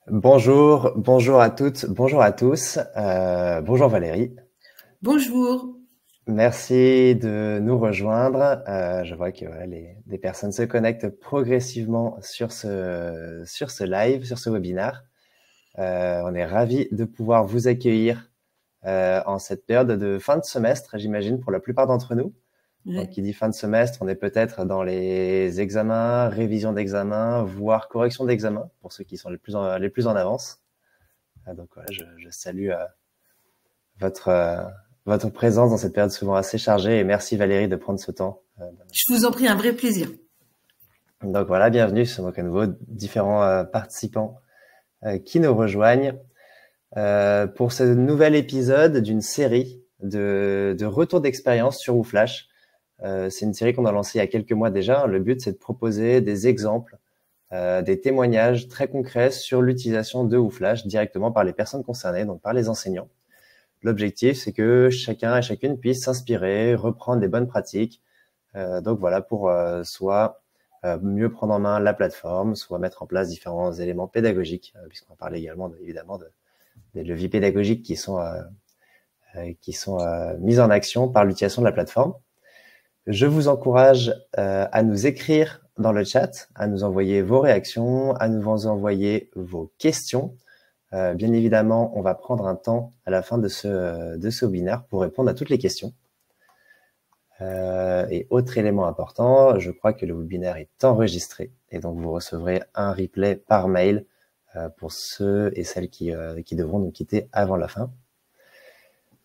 Bonjour à toutes, bonjour à tous. Bonjour Valérie. Bonjour. Merci de nous rejoindre. Je vois que voilà, les personnes se connectent progressivement sur ce live, sur ce webinaire. On est ravis de pouvoir vous accueillir en cette période de fin de semestre, j'imagine, pour la plupart d'entre nous. Donc, Ouais. qui dit fin de semestre, on est peut-être dans les examens, révision d'examens, voire correction d'examens, pour ceux qui sont les plus en avance. Donc voilà, je salue votre, votre présence dans cette période souvent assez chargée et merci Valérie de prendre ce temps. Je vous en prie, un vrai plaisir. Donc voilà, bienvenue sur donc à nouveau différents participants qui nous rejoignent pour ce nouvel épisode d'une série de retours d'expérience sur WooFlash. C'est une série qu'on a lancée il y a quelques mois déjà. Le but, c'est de proposer des exemples, des témoignages très concrets sur l'utilisation de WooFlash directement par les personnes concernées, donc par les enseignants. L'objectif, c'est que chacun et chacune puisse s'inspirer, reprendre des bonnes pratiques. Donc voilà, pour soit mieux prendre en main la plateforme, soit mettre en place différents éléments pédagogiques, puisqu'on parle également évidemment des leviers pédagogiques qui sont mis en action par l'utilisation de la plateforme. Je vous encourage à nous écrire dans le chat, à nous envoyer vos réactions, à nous envoyer vos questions. Bien évidemment, on va prendre un temps à la fin de ce webinaire pour répondre à toutes les questions. Et autre élément important, je crois que le webinaire est enregistré et donc vous recevrez un replay par mail pour ceux et celles qui devront nous quitter avant la fin.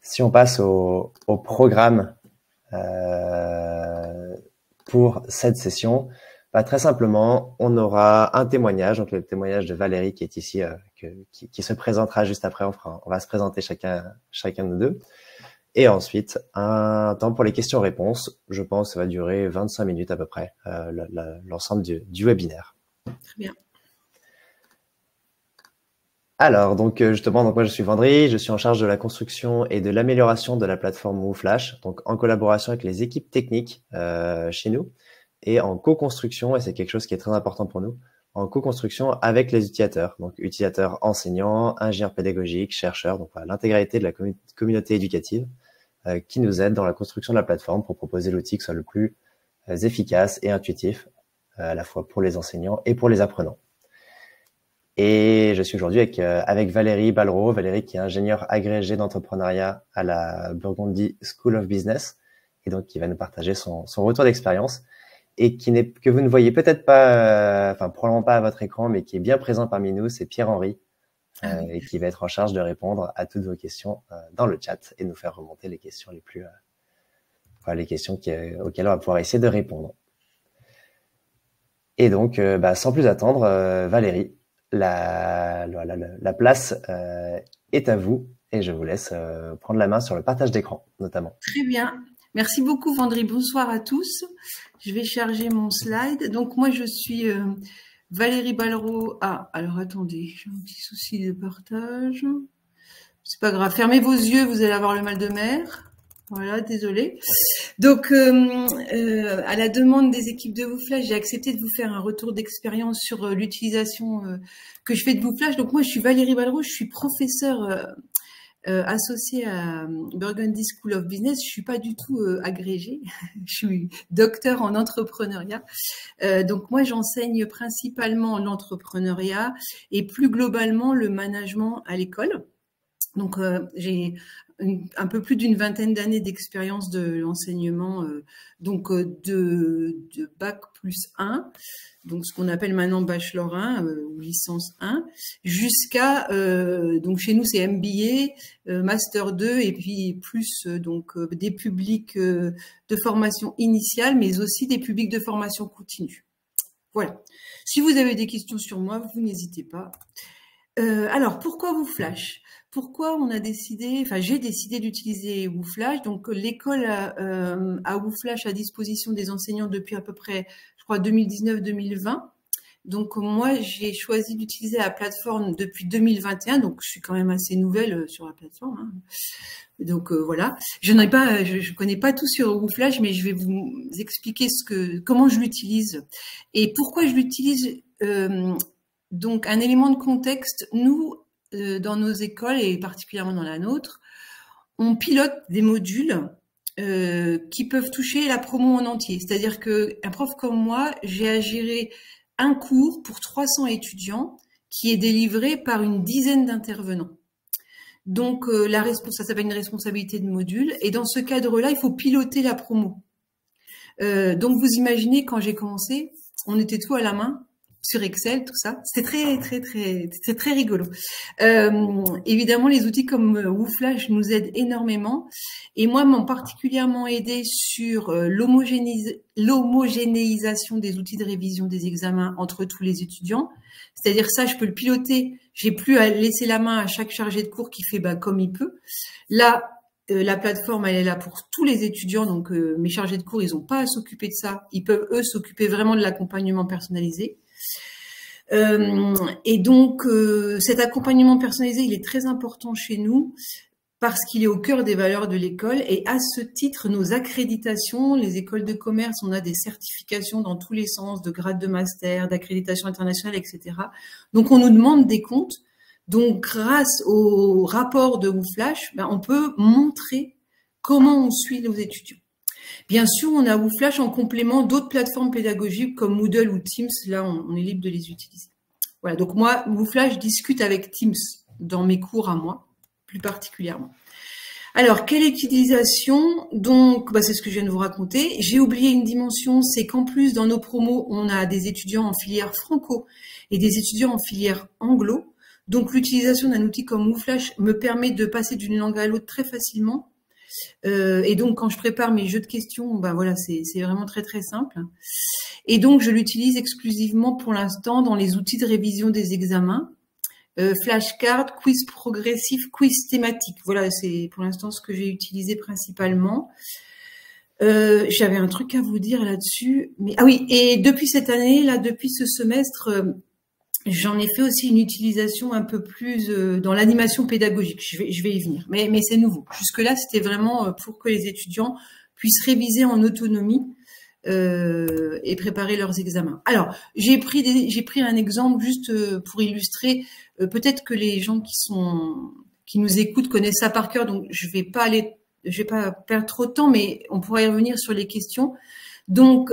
Si on passe au programme pour cette session, très simplement, on aura un témoignage, donc le témoignage de Valérie qui est ici, qui se présentera juste après. On va se présenter chacun de nous deux. Et ensuite, un temps pour les questions-réponses. Je pense que ça va durer 25 minutes à peu près, l'ensemble du webinaire. Très bien. Alors, donc justement, moi je suis Vendry, je suis en charge de la construction et de l'amélioration de la plateforme WooFlash, donc en collaboration avec les équipes techniques chez nous, et en co-construction, et c'est quelque chose qui est très important pour nous, en co-construction avec les utilisateurs, donc utilisateurs enseignants, ingénieurs pédagogiques, chercheurs, donc voilà, l'intégralité de la communauté éducative qui nous aide dans la construction de la plateforme pour proposer l'outil qui soit le plus efficace et intuitif, à la fois pour les enseignants et pour les apprenants. Et je suis aujourd'hui avec Valérie Ballereau, Valérie qui est ingénieure agrégée d'entrepreneuriat à la Burgundy School of Business, et donc qui va nous partager son retour d'expérience, et que vous ne voyez peut-être pas, probablement pas à votre écran, mais qui est bien présent parmi nous, c'est Pierre-Henri, oui. Et qui va être en charge de répondre à toutes vos questions dans le chat et nous faire remonter les questions les questions auxquelles on va pouvoir essayer de répondre. Et donc, sans plus attendre, Valérie, la place est à vous et je vous laisse prendre la main sur le partage d'écran, notamment. Très bien. Merci beaucoup, Vendry. Bonsoir à tous. Je vais charger mon slide. Donc, moi, je suis Valérie Ballereau. Ah, alors attendez, j'ai un petit souci de partage. C'est pas grave. Fermez vos yeux, vous allez avoir le mal de mer. Voilà, désolé. Donc, à la demande des équipes de WooFlash, j'ai accepté de vous faire un retour d'expérience sur l'utilisation que je fais de WooFlash. Donc, moi, je suis Valérie Ballereau, je suis professeure associée à Burgundy School of Business. Je suis pas du tout agrégée, je suis docteur en entrepreneuriat. Donc, moi, j'enseigne principalement l'entrepreneuriat et plus globalement le management à l'école. Donc, j'ai un peu plus d'une vingtaine d'années d'expérience de l'enseignement, de bac plus 1, donc ce qu'on appelle maintenant bachelor 1 ou licence 1, jusqu'à, donc chez nous c'est MBA, master 2 et puis plus des publics de formation initiale, mais aussi des publics de formation continue. Voilà. Si vous avez des questions sur moi, vous n'hésitez pas. Alors, pourquoi WooFlash? Pourquoi on a décidé, enfin j'ai décidé d'utiliser WooFlash. Donc l'école a WooFlash à disposition des enseignants depuis à peu près, je crois, 2019-2020. Donc moi j'ai choisi d'utiliser la plateforme depuis 2021. Donc je suis quand même assez nouvelle sur la plateforme. Hein. Donc voilà, je connais pas tout sur WooFlash, mais je vais vous expliquer comment je l'utilise et pourquoi je l'utilise. Donc, un élément de contexte, nous, dans nos écoles et particulièrement dans la nôtre, on pilote des modules qui peuvent toucher la promo en entier. C'est-à-dire qu'un prof comme moi, j'ai à gérer un cours pour 300 étudiants qui est délivré par une dizaine d'intervenants. Donc, ça s'appelle une responsabilité de module. Et dans ce cadre-là, il faut piloter la promo. Donc, vous imaginez, quand j'ai commencé, on était tout à la main, sur Excel, tout ça. C'était très rigolo. Évidemment, les outils comme WooFlash nous aident énormément. Et moi, m'ont particulièrement aidé sur l'homogénéisation des outils de révision des examens entre tous les étudiants. C'est-à-dire ça, je peux le piloter. J'ai plus à laisser la main à chaque chargé de cours qui fait comme il peut. Là, la plateforme, elle est là pour tous les étudiants. Donc, mes chargés de cours, ils n'ont pas à s'occuper de ça. Ils peuvent, eux, s'occuper vraiment de l'accompagnement personnalisé. Et donc, cet accompagnement personnalisé, il est très important chez nous parce qu'il est au cœur des valeurs de l'école. Et à ce titre, nos accréditations, les écoles de commerce, on a des certifications dans tous les sens, de grade de master, d'accréditation internationale, etc. Donc, on nous demande des comptes. Donc, grâce au rapport de WooFlash, on peut montrer comment on suit nos étudiants. Bien sûr, on a WooFlash en complément d'autres plateformes pédagogiques comme Moodle ou Teams. Là, on est libre de les utiliser. Voilà, donc moi, WooFlash discute avec Teams dans mes cours à moi, plus particulièrement. Alors, quelle utilisation? Donc, c'est ce que je viens de vous raconter. J'ai oublié une dimension, c'est qu'en plus, dans nos promos, on a des étudiants en filière franco et des étudiants en filière anglo. Donc, l'utilisation d'un outil comme WooFlash me permet de passer d'une langue à l'autre très facilement. Et donc, quand je prépare mes jeux de questions, voilà, c'est vraiment très, très simple. Et donc, je l'utilise exclusivement pour l'instant dans les outils de révision des examens. Flashcard, quiz progressif, quiz thématique. Voilà, c'est pour l'instant ce que j'ai utilisé principalement. J'avais un truc à vous dire là-dessus. Mais ah oui, et depuis cette année, là, depuis ce semestre, j'en ai fait aussi une utilisation un peu plus dans l'animation pédagogique. Je vais y venir, mais c'est nouveau. Jusque-là, c'était vraiment pour que les étudiants puissent réviser en autonomie et préparer leurs examens. Alors, j'ai pris un exemple juste pour illustrer. Peut-être que les gens qui nous écoutent connaissent ça par cœur, donc je vais pas perdre trop de temps, mais on pourra y revenir sur les questions. Donc,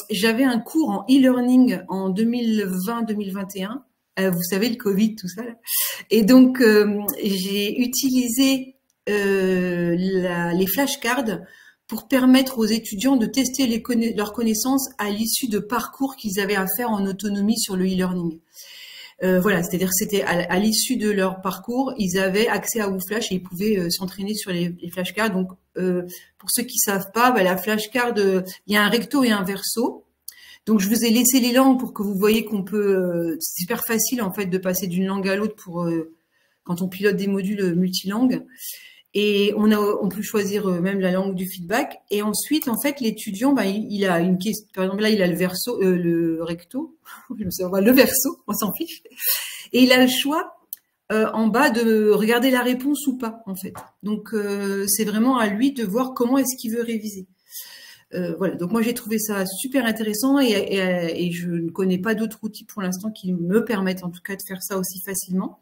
j'avais un cours en e-learning en 2020-2021. Vous savez, le Covid, tout ça. Là. Et donc, j'ai utilisé les flashcards pour permettre aux étudiants de tester leurs connaissances à l'issue de parcours qu'ils avaient à faire en autonomie sur le e-learning. Voilà, c'est-à-dire c'était à l'issue de leur parcours, ils avaient accès à WooFlash et ils pouvaient s'entraîner sur les flashcards. Donc, pour ceux qui savent pas, la flashcard, il y a un recto et un verso. Donc, je vous ai laissé les langues pour que vous voyez qu'on peut, c'est super facile en fait de passer d'une langue à l'autre pour quand on pilote des modules multilangues. Et on peut choisir même la langue du feedback. Et ensuite, en fait, l'étudiant, il a une question. Par exemple, là, il a le verso, le recto, le verso, on s'en fiche. Et il a le choix en bas de regarder la réponse ou pas, en fait. Donc, c'est vraiment à lui de voir comment est-ce qu'il veut réviser. Voilà. Donc, moi, j'ai trouvé ça super intéressant et je ne connais pas d'autres outils pour l'instant qui me permettent, en tout cas, de faire ça aussi facilement.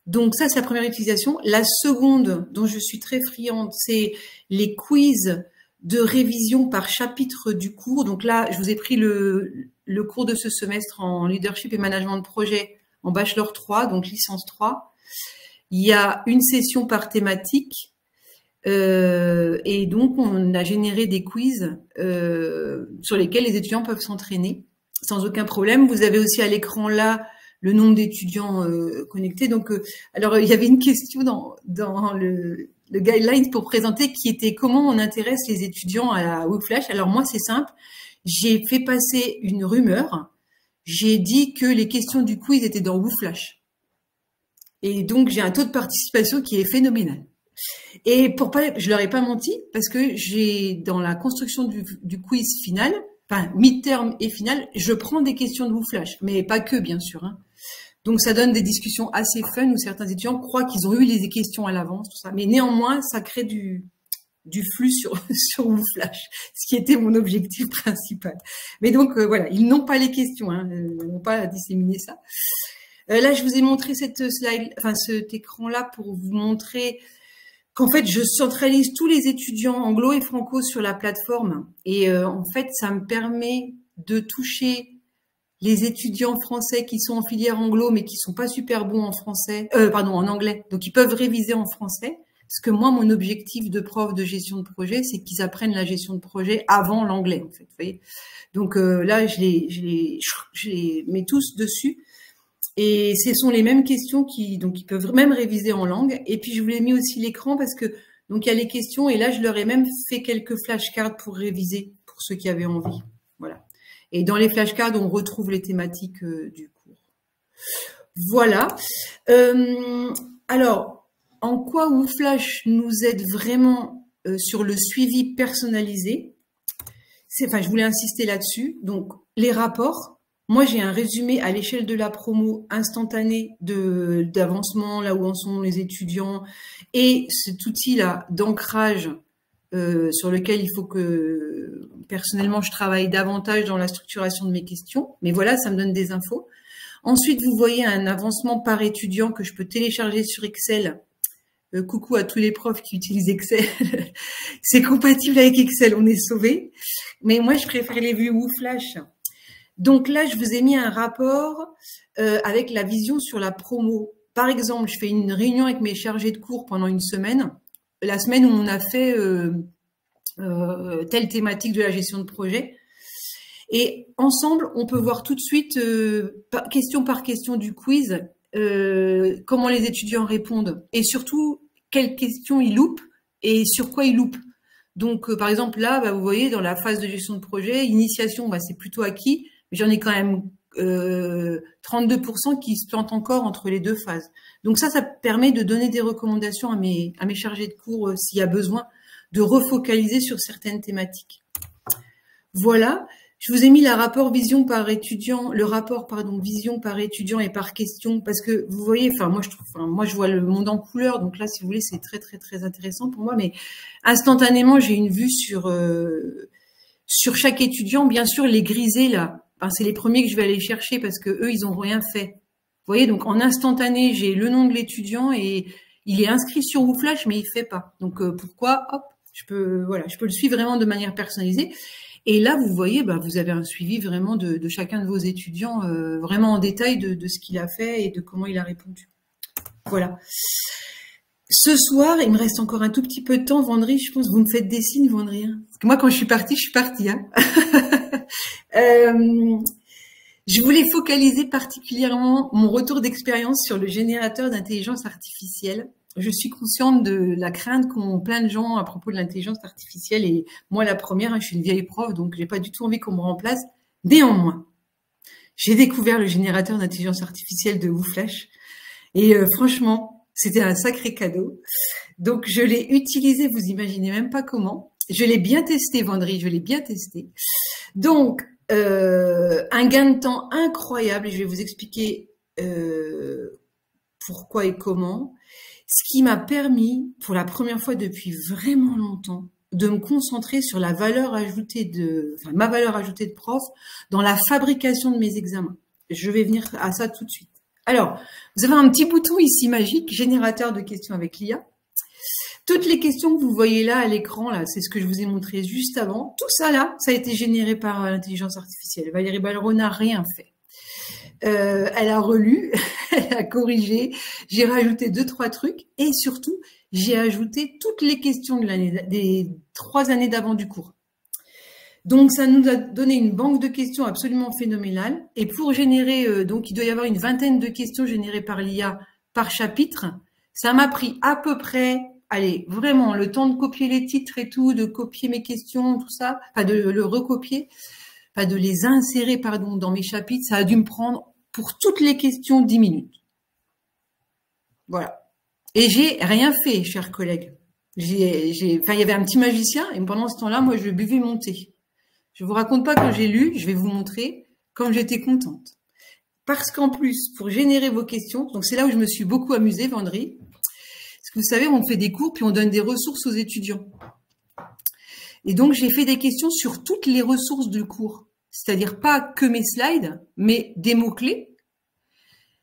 Donc ça, c'est la première utilisation. La seconde, dont je suis très friande, c'est les quiz de révision par chapitre du cours. Donc là, je vous ai pris le cours de ce semestre en leadership et management de projet en bachelor 3, donc licence 3. Il y a une session par thématique. Et donc, on a généré des quiz sur lesquels les étudiants peuvent s'entraîner sans aucun problème. Vous avez aussi à l'écran là le nombre d'étudiants connectés. Donc, alors il y avait une question dans le guideline pour présenter qui était comment on intéresse les étudiants à WooFlash. Alors moi, c'est simple. J'ai fait passer une rumeur. J'ai dit que les questions du quiz étaient dans WooFlash. Et donc, j'ai un taux de participation qui est phénoménal. Et je leur ai pas menti parce que j'ai dans la construction du quiz final, enfin mid-term et final, je prends des questions de WooFlash, mais pas que bien sûr. Hein. Donc ça donne des discussions assez fun où certains étudiants croient qu'ils ont eu les questions à l'avance, tout ça. Mais néanmoins, ça crée du flux sur sur WooFlash, ce qui était mon objectif principal. Mais donc voilà, ils n'ont pas les questions, hein, ils n'ont pas disséminé ça. Là, je vous ai montré cette slide, enfin cet écran-là pour vous montrer qu'en fait, je centralise tous les étudiants anglo et franco sur la plateforme. Et en fait, ça me permet de toucher les étudiants français qui sont en filière anglo, mais qui sont pas super bons en français, en anglais. Donc, ils peuvent réviser en français. Parce que moi, mon objectif de prof de gestion de projet, c'est qu'ils apprennent la gestion de projet avant l'anglais, en fait. Vous voyez. Donc là, je les mets tous dessus. Et ce sont les mêmes questions donc ils peuvent même réviser en langue. Et puis je vous ai mis aussi l'écran parce que donc il y a les questions et là je leur ai même fait quelques flashcards pour réviser pour ceux qui avaient envie. Voilà. Et dans les flashcards on retrouve les thématiques du cours. Voilà. Alors en quoi WooFlash nous aide vraiment sur le suivi personnalisé? Enfin, je voulais insister là-dessus. Donc les rapports. Moi, j'ai un résumé à l'échelle de la promo instantané d'avancement, là où en sont les étudiants, et cet outil-là d'ancrage sur lequel il faut que, personnellement, je travaille davantage dans la structuration de mes questions. Mais voilà, ça me donne des infos. Ensuite, vous voyez un avancement par étudiant que je peux télécharger sur Excel. Coucou à tous les profs qui utilisent Excel. C'est compatible avec Excel, on est sauvés. Mais moi, je préfère les vues WooFlash. Donc là, je vous ai mis un rapport avec la vision sur la promo. Par exemple, je fais une réunion avec mes chargés de cours pendant une semaine. La semaine où on a fait telle thématique de la gestion de projet. Et ensemble, on peut voir tout de suite, question par question du quiz, comment les étudiants répondent. Et surtout, quelles questions ils loupent et sur quoi ils loupent. Donc, par exemple, là, vous voyez, dans la phase de gestion de projet, initiation, c'est plutôt acquis. J'en ai quand même 32% qui se plantent encore entre les deux phases. Donc ça permet de donner des recommandations à mes chargés de cours s'il y a besoin de refocaliser sur certaines thématiques. Voilà, je vous ai mis le rapport vision par étudiant et par question parce que vous voyez, moi je vois le monde en couleur, donc là si vous voulez c'est très très très intéressant pour moi, mais instantanément j'ai une vue sur chaque étudiant. Bien sûr les grisés là. C'est les premiers que je vais aller chercher parce que eux, ils n'ont rien fait. Vous voyez, donc en instantané, j'ai le nom de l'étudiant et il est inscrit sur WooFlash, mais il fait pas. Donc pourquoi? Hop, je peux le suivre vraiment de manière personnalisée. Et là, vous voyez, vous avez un suivi vraiment de chacun de vos étudiants, vraiment en détail de ce qu'il a fait et de comment il a répondu. Voilà. Ce soir, il me reste encore un tout petit peu de temps, Vendry. Je pense que vous me faites des signes, Vendry. Hein. Parce que moi, quand je suis partie. Hein. Je voulais focaliser particulièrement mon retour d'expérience sur le générateur d'intelligence artificielle. Je suis consciente de la crainte qu'ont plein de gens à propos de l'intelligence artificielle et moi la première, je suis une vieille prof donc j'ai pas du tout envie qu'on me remplace. Néanmoins, j'ai découvert le générateur d'intelligence artificielle de WooFlash et franchement, c'était un sacré cadeau. Donc je l'ai utilisé, vous imaginez même pas comment. Je l'ai bien testé, Vendry, je l'ai bien testé. Donc, un gain de temps incroyable, et je vais vous expliquer pourquoi et comment. Ce qui m'a permis, pour la première fois depuis vraiment longtemps, de me concentrer sur la valeur ajoutée ma valeur ajoutée de prof dans la fabrication de mes examens. Je vais venir à ça tout de suite. Alors, vous avez un petit bouton ici magique, générateur de questions avec l'IA. Toutes les questions que vous voyez là à l'écran, là, c'est ce que je vous ai montré juste avant. Tout ça là, ça a été généré par l'intelligence artificielle. Valérie Ballereau n'a rien fait. Elle a relu, elle a corrigé, j'ai rajouté 2-3 trucs et surtout, j'ai ajouté toutes les questions des 3 années d'avant du cours. Donc, ça nous a donné une banque de questions absolument phénoménale. Et pour générer, donc il doit y avoir une vingtaine de questions générées par l'IA par chapitre. Ça m'a pris à peu près, allez, vraiment, le temps de copier les titres et tout, de copier mes questions, tout ça, enfin de le recopier, enfin de les insérer, pardon, dans mes chapitres. Ça a dû me prendre, pour toutes les questions, 10 minutes. Voilà. Et j'ai rien fait, chers collègues. Il y avait un petit magicien, et pendant ce temps-là, moi, je buvais mon thé. Je vous raconte pas quand j'ai lu, je vais vous montrer, comme j'étais contente. Parce qu'en plus, pour générer vos questions, donc c'est là où je me suis beaucoup amusée, Vendry. Parce que vous savez, on fait des cours, puis on donne des ressources aux étudiants. Et donc, j'ai fait des questions sur toutes les ressources du cours. C'est-à-dire pas que mes slides, mais des mots-clés.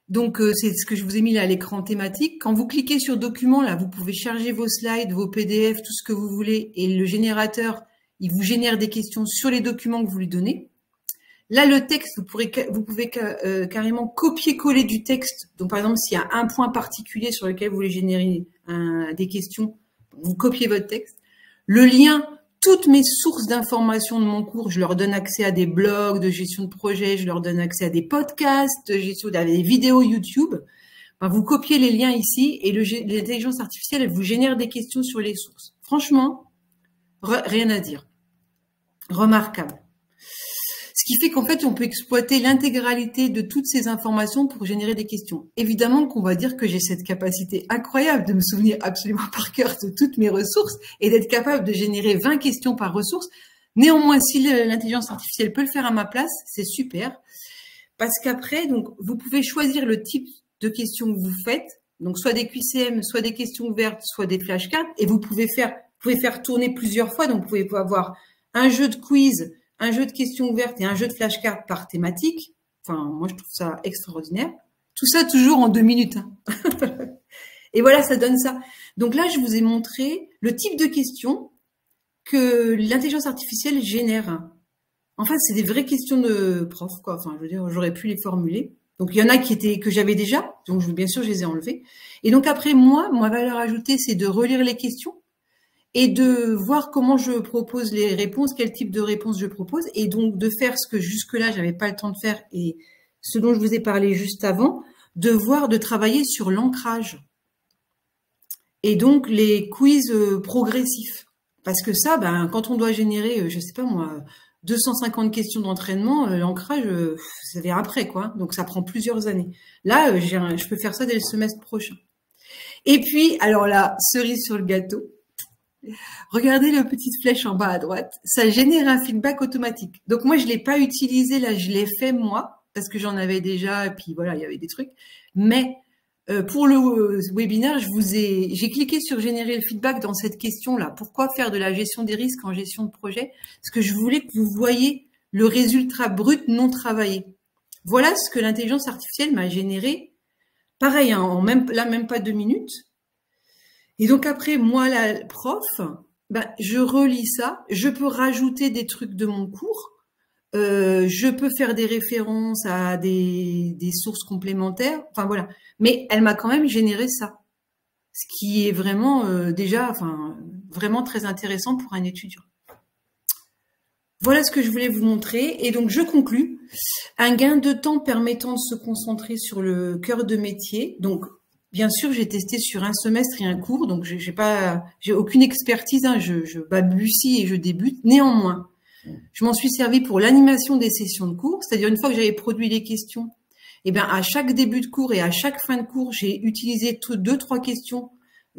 Donc, c'est ce que je vous ai mis là à l'écran thématique. Quand vous cliquez sur document, là, vous pouvez charger vos slides, vos PDF, tout ce que vous voulez. Et le générateur, il vous génère des questions sur les documents que vous lui donnez. Là, le texte, vous pouvez carrément copier-coller du texte. Donc, par exemple, s'il y a un point particulier sur lequel vous voulez générer des questions, vous copiez votre texte. Le lien, toutes mes sources d'informations de mon cours, je leur donne accès à des blogs de gestion de projet, je leur donne accès à des podcasts de gestion, à des vidéos YouTube. Enfin, vous copiez les liens ici et l'intelligence artificielle, elle vous génère des questions sur les sources. Franchement, rien à dire. Remarquable. Ce qui fait qu'en fait, on peut exploiter l'intégralité de toutes ces informations pour générer des questions. Évidemment qu'on va dire que j'ai cette capacité incroyable de me souvenir absolument par cœur de toutes mes ressources et d'être capable de générer 20 questions par ressource. Néanmoins, si l'intelligence artificielle peut le faire à ma place, c'est super. Parce qu'après, donc, vous pouvez choisir le type de questions que vous faites. Donc, soit des QCM, soit des questions ouvertes, soit des flashcards. Et vous pouvez faire tourner plusieurs fois. Donc, vous pouvez avoir un jeu de quiz, un jeu de questions ouvertes et un jeu de flashcards par thématique. Enfin, moi, je trouve ça extraordinaire. Tout ça toujours en 2 minutes. Hein. Et voilà, ça donne ça. Donc là, je vous ai montré le type de questions que l'intelligence artificielle génère. En fait, c'est des vraies questions de prof, quoi. Enfin, je veux dire, j'aurais pu les formuler. Donc, il y en a que j'avais déjà. Donc, bien sûr, je les ai enlevées. Et donc, après, moi, ma valeur ajoutée, c'est de relire les questions et de voir comment je propose les réponses, quel type de réponse je propose, et donc de faire ce que jusque-là, j'avais pas le temps de faire, et ce dont je vous ai parlé juste avant, de travailler sur l'ancrage. Et donc, les quiz progressifs. Parce que ça, quand on doit générer, je sais pas moi, 250 questions d'entraînement, l'ancrage, ça vient après, quoi. Donc, ça prend plusieurs années. Là, je peux faire ça dès le semestre prochain. Et puis, alors là, cerise sur le gâteau, regardez la petite flèche en bas à droite, ça génère un feedback automatique. Donc moi, je l'ai pas utilisé là, je l'ai fait moi, parce que j'en avais déjà, et puis voilà, il y avait des trucs. Mais pour le webinaire, j'ai cliqué sur générer le feedback dans cette question-là. Pourquoi faire de la gestion des risques en gestion de projet? Parce que je voulais que vous voyiez le résultat brut non travaillé. Voilà ce que l'intelligence artificielle m'a généré. Pareil, hein, même pas 2 minutes. Et donc après, moi, la prof, je relis ça, je peux rajouter des trucs de mon cours, je peux faire des références à des sources complémentaires, enfin voilà. Mais elle m'a quand même généré ça, ce qui est vraiment vraiment très intéressant pour un étudiant. Voilà ce que je voulais vous montrer. Et donc, je conclus. Un gain de temps permettant de se concentrer sur le cœur de métier. Donc, bien sûr, j'ai testé sur un semestre et un cours, donc j'ai aucune expertise, hein, je balbutie et je débute. Néanmoins, je m'en suis servi pour l'animation des sessions de cours, c'est-à-dire une fois que j'avais produit les questions, à chaque début de cours et à chaque fin de cours, j'ai utilisé 2-3 questions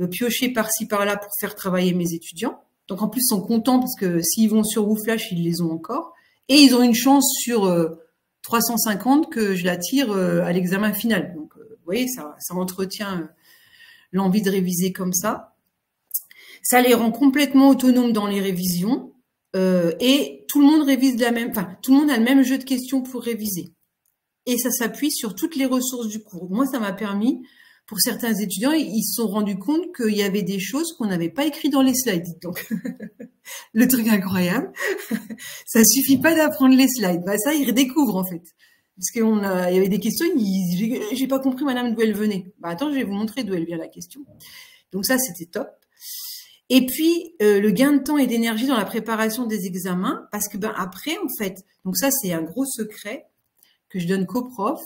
piochées par-ci par-là pour faire travailler mes étudiants. Donc en plus, ils sont contents parce que s'ils vont sur WooFlash, ils les ont encore. Et ils ont une chance sur 350 que je la tire à l'examen final. Donc, vous voyez, ça entretient l'envie de réviser comme ça. Ça les rend complètement autonomes dans les révisions et tout le monde révise tout le monde a le même jeu de questions pour réviser. Et ça s'appuie sur toutes les ressources du cours. Moi, ça m'a permis, pour certains étudiants, ils se sont rendus compte qu'il y avait des choses qu'on n'avait pas écrites dans les slides. Donc, le truc incroyable, ça suffit pas d'apprendre les slides. Ça, ils redécouvrent en fait. Parce qu'il y avait des questions, j'ai pas compris madame d'où elle venait. Attends, je vais vous montrer d'où elle vient la question. Donc ça, c'était top. Et puis, le gain de temps et d'énergie dans la préparation des examens, parce que après, en fait, donc ça, c'est un gros secret que je donne qu'aux profs.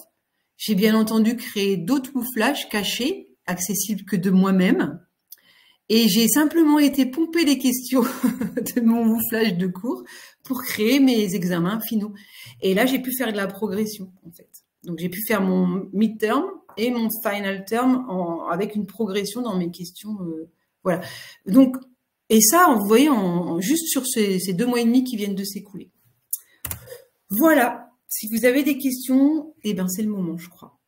J'ai bien entendu créé d'autres WooFlash cachés, accessibles que de moi-même. Et j'ai simplement été pomper les questions de mon WooFlash de cours pour créer mes examens finaux. Et là, j'ai pu faire de la progression, en fait. Donc, j'ai pu faire mon midterm et mon final term avec une progression dans mes questions. Voilà. Donc, et ça, vous voyez, juste sur ces 2 mois et demi qui viennent de s'écouler. Voilà. Si vous avez des questions, c'est le moment, je crois.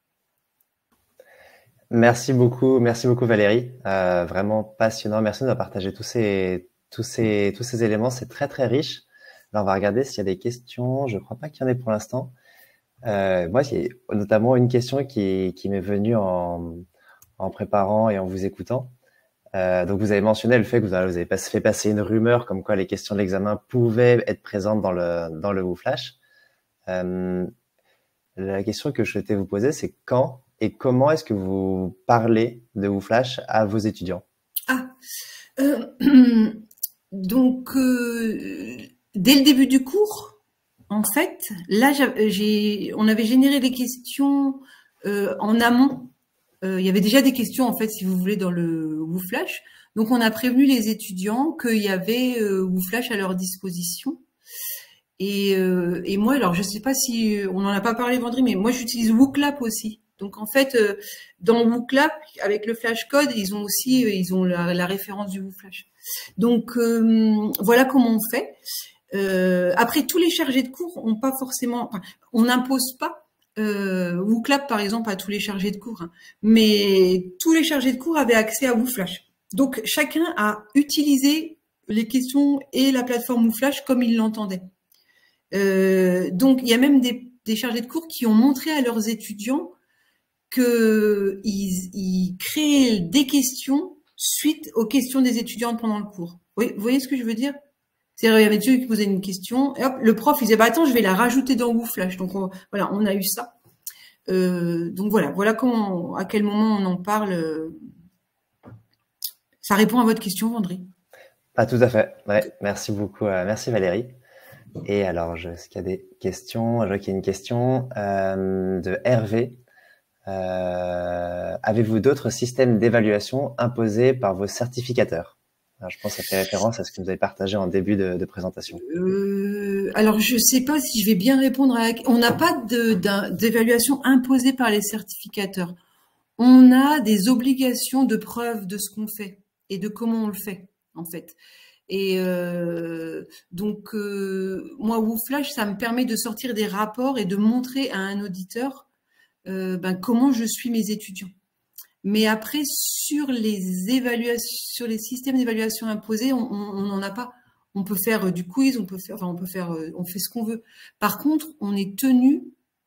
Merci beaucoup Valérie. Vraiment passionnant. Merci de nous partager tous ces tous ces éléments, c'est très très riche. Alors, on va regarder s'il y a des questions. Je crois pas qu'il y en ait pour l'instant. Moi, il y a notamment une question qui m'est venue en préparant et en vous écoutant. Donc, vous avez mentionné le fait que vous avez fait passer une rumeur comme quoi les questions de l'examen pouvaient être présentes dans le WooFlash. La question que je souhaitais vous poser, c'est quand et comment est-ce que vous parlez de WooFlash à vos étudiants? Ah, donc dès le début du cours, en fait, là, on avait généré des questions en amont. Il y avait déjà des questions, en fait, si vous voulez, dans le WooFlash. Donc, on a prévenu les étudiants qu'il y avait WooFlash à leur disposition. Et moi, alors, je sais pas si on n'en a pas parlé vendredi, mais moi, j'utilise WooClap aussi. Donc, en fait, dans WooClap, avec le flashcode, ils ont la référence du WooFlash. Donc, voilà comment on fait. Après, tous les chargés de cours ont pas forcément, enfin, on n'impose pas WooClap par exemple à tous les chargés de cours, hein, mais tous les chargés de cours avaient accès à WooFlash. Donc chacun a utilisé les questions et la plateforme WooFlash comme il l'entendait. Donc il y a même des chargés de cours qui ont montré à leurs étudiants que ils créaient des questions suite aux questions des étudiants pendant le cours. Oui, vous voyez ce que je veux dire? C'est-à-dire, il y avait des qui posaient une question, et hop, le prof, il disait, bah, attends, je vais la rajouter dans WooFlash. Donc, voilà, on a eu ça. Donc, voilà comment, à quel moment on en parle. Ça répond à votre question, André. Ah, tout à fait. Ouais, merci beaucoup. Merci Valérie. Et alors, est-ce qu'il y a des questions? Je vois qu'il y a une question de Hervé. Avez-vous d'autres systèmes d'évaluation imposés par vos certificateurs? Alors, je pense que ça fait référence à ce que vous avez partagé en début de présentation. Alors, je sais pas si je vais bien répondre on n'a pas d'évaluation imposée par les certificateurs. On a des obligations de preuve de ce qu'on fait et de comment on le fait, en fait. Et donc, moi, WooFlash, ça me permet de sortir des rapports et de montrer à un auditeur comment je suis mes étudiants. Mais après, sur les systèmes d'évaluation imposés, on n'en a pas. On peut faire du quiz, on fait ce qu'on veut. Par contre, on est tenu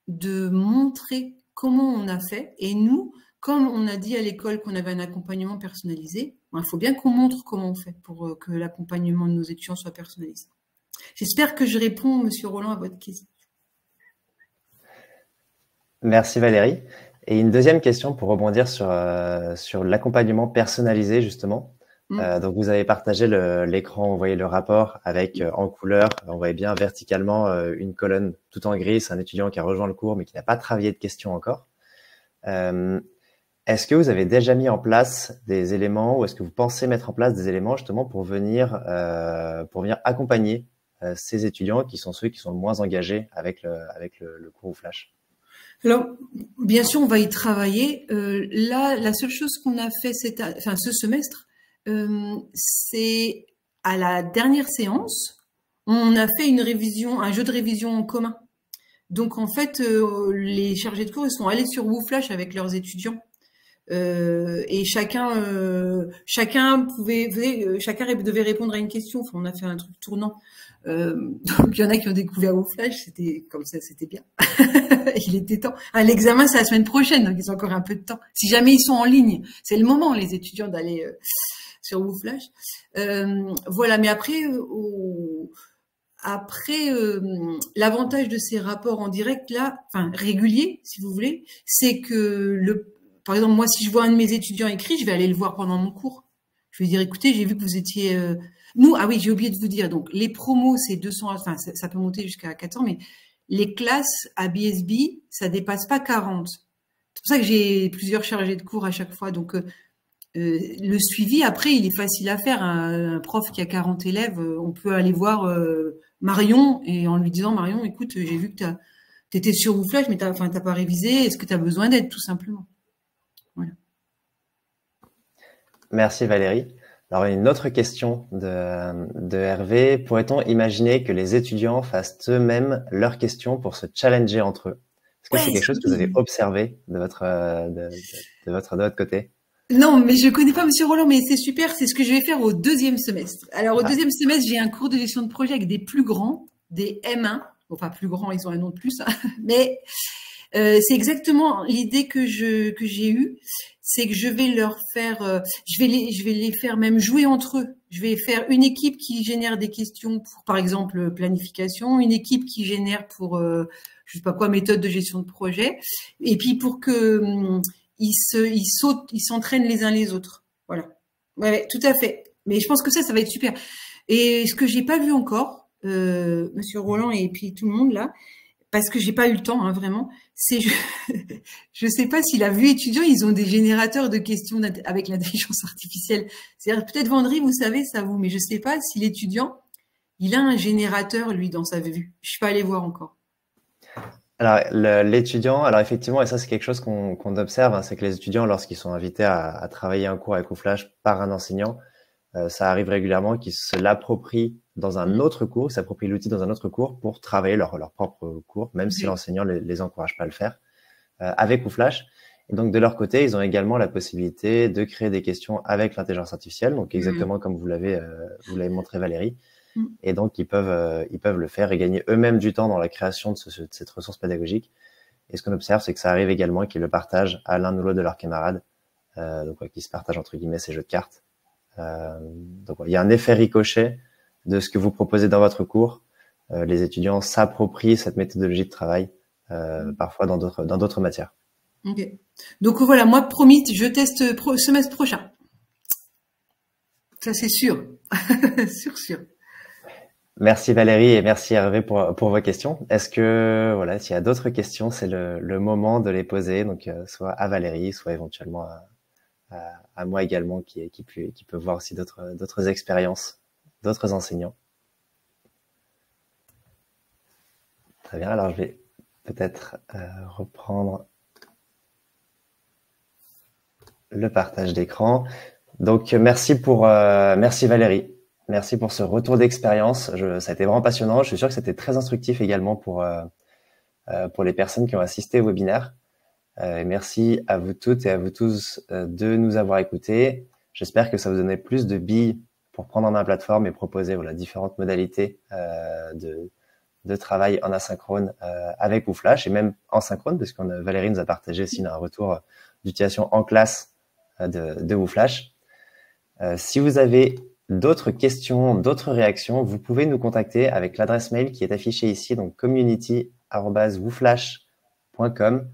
de montrer comment on a fait. Et nous, comme on a dit à l'école qu'on avait un accompagnement personnalisé, il faut bien qu'on montre comment on fait pour que l'accompagnement de nos étudiants soit personnalisé. J'espère que je réponds, Monsieur Roland, à votre question. Merci Valérie. Et une deuxième question pour rebondir sur l'accompagnement personnalisé, justement. Donc, vous avez partagé l'écran, vous voyez le rapport avec en couleur, on voyait bien verticalement une colonne tout en gris, c'est un étudiant qui a rejoint le cours mais qui n'a pas travaillé de questions encore. Est-ce que vous avez déjà mis en place des éléments ou est-ce que vous pensez mettre en place des éléments justement pour venir accompagner ces étudiants qui sont ceux qui sont le moins engagés avec le cours WooFlash? Alors, bien sûr, on va y travailler. Là, la seule chose qu'on a fait ce semestre, c'est à la dernière séance, on a fait un jeu de révision en commun. Donc, en fait, les chargés de cours, ils sont allés sur WooFlash avec leurs étudiants. Et chacun devait répondre à une question. Enfin, on a fait un truc tournant. Donc, il y en a qui ont découvert WooFlash, c'était comme ça, c'était bien. Il était temps. L'examen, c'est la semaine prochaine, donc ils ont encore un peu de temps. Si jamais ils sont en ligne, c'est le moment, les étudiants, d'aller sur WooFlash. Voilà, mais après, l'avantage de ces rapports en direct, là, enfin réguliers, si vous voulez, c'est que par exemple, moi, si je vois un de mes étudiants écrit, je vais aller le voir pendant mon cours. Je vais dire, écoutez, j'ai vu que vous étiez... ah oui, j'ai oublié de vous dire. Donc, les promos, c'est 200... Enfin, ça peut monter jusqu'à 400, mais les classes à BSB, ça dépasse pas 40. C'est pour ça que j'ai plusieurs chargés de cours à chaque fois. Donc, le suivi, après, il est facile à faire. Un prof qui a 40 élèves, on peut aller voir Marion et en lui disant, Marion, écoute, j'ai vu que t'étais sur WooFlash, mais t'as pas révisé. Est-ce que t'as besoin d'aide, tout simplement? Voilà. Merci Valérie. Alors, une autre question de Hervé. Pourrait-on imaginer que les étudiants fassent eux-mêmes leurs questions pour se challenger entre eux? Est-ce que c'est quelque chose que vous avez observé de votre côté? Non, mais je connais pas Monsieur Roland, mais c'est super. C'est ce que je vais faire au deuxième semestre. Alors, au deuxième semestre, j'ai un cours de gestion de projet avec des plus grands, des M1. Enfin, plus grands, ils ont un nom de plus. Hein. Mais c'est exactement l'idée que j'ai eue. C'est que je vais leur faire, je vais les faire même jouer entre eux. Je vais faire une équipe qui génère des questions pour, par exemple, planification, une équipe qui génère pour, je sais pas quoi, méthode de gestion de projet, et puis pour que ils s'entraînent les uns les autres. Voilà. Ouais, tout à fait. Mais je pense que ça va être super. Et ce que j'ai pas vu encore, Monsieur Roland et puis tout le monde là, parce que j'ai pas eu le temps, hein, vraiment, c'est je sais pas si la vue étudiant, ils ont des générateurs de questions avec l'intelligence artificielle. C'est-à-dire peut-être Vendry, vous savez ça vous, mais je sais pas si l'étudiant, il a un générateur lui dans sa vue. Je suis pas allée voir encore. Alors, l'étudiant, alors effectivement, et ça c'est quelque chose qu'on observe, hein, c'est que les étudiants, lorsqu'ils sont invités à travailler un cours avec Ouflash par un enseignant, ça arrive régulièrement qu'ils se l'approprient dans un autre cours, s'approprient l'outil dans un autre cours pour travailler leur propre cours, même si l'enseignant les encourage pas à le faire, avec Ouflash. Et donc, de leur côté, ils ont également la possibilité de créer des questions avec l'intelligence artificielle, donc exactement comme vous l'avez montré Valérie. Et donc, ils peuvent le faire et gagner eux-mêmes du temps dans la création de cette ressource pédagogique. Et ce qu'on observe, c'est que ça arrive également qu'ils le partagent à l'un ou l'autre de leurs camarades, donc qu'ils se partagent entre guillemets ces jeux de cartes. Donc, il y a un effet ricochet de ce que vous proposez dans votre cours. Les étudiants s'approprient cette méthodologie de travail, parfois dans d'autres matières. Ok. Donc voilà, moi promis, je teste semestre prochain. Ça c'est sûr, sûr. Merci Valérie et merci Hervé pour vos questions. Est-ce que voilà, s'il y a d'autres questions, c'est le moment de les poser, donc soit à Valérie, soit éventuellement à moi également, qui peut voir aussi d'autres expériences, d'autres enseignants. Très bien. Alors je vais peut-être reprendre le partage d'écran. Donc merci Valérie. Merci pour ce retour d'expérience. Ça a été vraiment passionnant. Je suis sûr que c'était très instructif également pour les personnes qui ont assisté au webinaire. Merci à vous toutes et à vous tous de nous avoir écoutés. J'espère que ça vous donnait plus de billes pour prendre en main la plateforme et proposer différentes modalités de travail en asynchrone avec Ouflash et même en synchrone, parce que Valérie nous a partagé aussi un retour d'utilisation en classe de Ouflash. Si vous avez d'autres questions, d'autres réactions, vous pouvez nous contacter avec l'adresse mail qui est affichée ici, donc community@wooflash.com.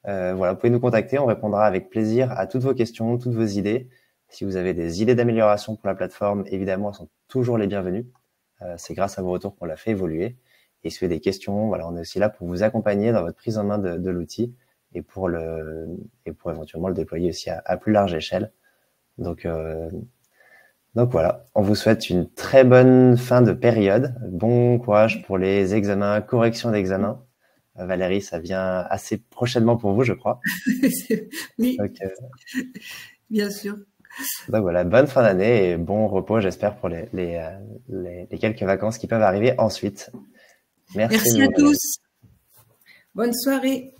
Voilà, vous pouvez nous contacter, on répondra avec plaisir à toutes vos questions, toutes vos idées. Si vous avez des idées d'amélioration pour la plateforme, évidemment, elles sont toujours les bienvenues. C'est grâce à vos retours qu'on l'a fait évoluer. Et si vous avez des questions, voilà, on est aussi là pour vous accompagner dans votre prise en main de l'outil et pour éventuellement le déployer aussi à plus large échelle. Donc voilà, on vous souhaite une très bonne fin de période. Bon courage pour les examens, correction d'examens. Valérie, ça vient assez prochainement pour vous, je crois. Oui, donc, bien sûr. Donc voilà, bonne fin d'année et bon repos, j'espère, pour les quelques vacances qui peuvent arriver ensuite. Merci à tous. Bonne soirée.